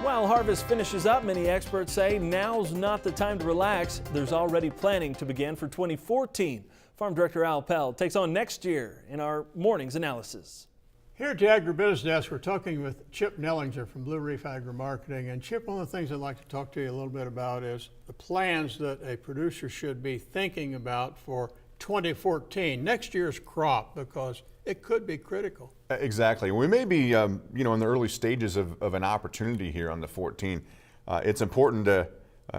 While harvest finishes up, many experts say now's not the time to relax. There's already planning to begin for 2014. Farm Director Al Pell takes on next year in our morning's analysis. Here at the Agribusiness Desk, we're talking with Chip Nellinger from Blue Reef Agri-Marketing. And Chip, one of the things I'd like to talk to you a little bit about is the plans that a producer should be thinking about for 2014, next year's crop, because it could be critical. Exactly. We may be, in the early stages of an opportunity here on the 14. It's important to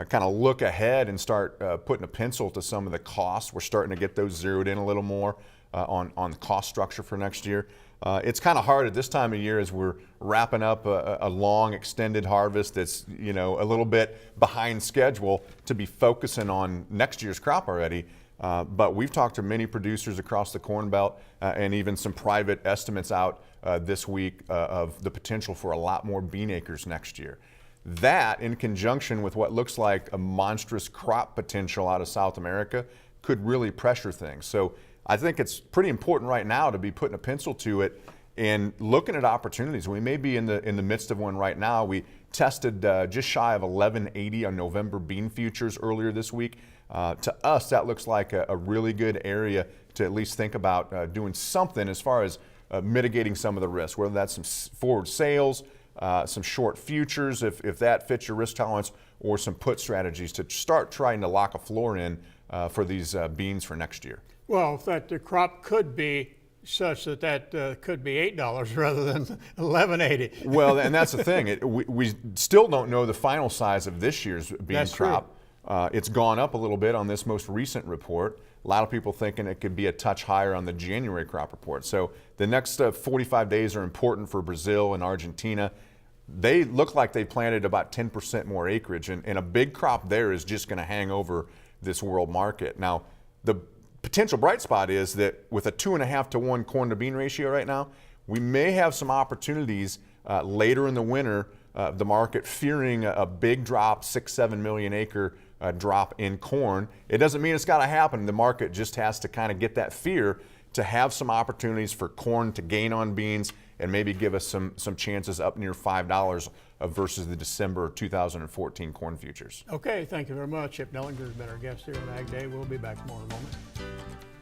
kind of look ahead and start putting a pencil to some of the costs. We're starting to get those zeroed in a little more on the cost structure for next year. It's kind of hard at this time of year as we're wrapping up a long extended harvest that's a little bit behind schedule to be focusing on next year's crop already. But we've talked to many producers across the Corn Belt and even some private estimates out this week of the potential for a lot more bean acres next year. That, in conjunction with what looks like a monstrous crop potential out of South America, could really pressure things. So I think it's pretty important right now to be putting a pencil to it and looking at opportunities. We may be in the midst of one right now. We tested just shy of 1180 on November bean futures earlier this week. To us, that looks like a really good area to at least think about doing something as far as mitigating some of the risk, whether that's some forward sales, some short futures, if that fits your risk tolerance, or some put strategies to start trying to lock a floor in for these beans for next year. Well, if the crop could be such that could be $8 rather than $11.80. Well, and that's the thing. We still don't know the final size of this year's bean crop. It's gone up a little bit on this most recent report. A lot of people thinking it could be a touch higher on the January crop report. So the next 45 days are important for Brazil and Argentina. They look like they planted about 10% more acreage, and a big crop there is just going to hang over this world market. Now, the potential bright spot is that with a 2.5 to 1 corn to bean ratio right now, we may have some opportunities later in the winter, the market fearing a big drop, 6-7 million acre drop in corn. It doesn't mean it's got to happen. The market just has to kind of get that fear to have some opportunities for corn to gain on beans and maybe give us some chances up near $5 versus the December 2014 corn futures. Okay, thank you very much. Chip Nellinger has been our guest here on Ag Day. We'll be back tomorrow in a moment.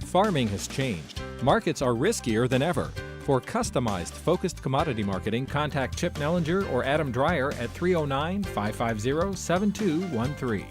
Farming has changed. Markets are riskier than ever. For customized, focused commodity marketing, contact Chip Nellinger or Adam Dreyer at 309-550-7213.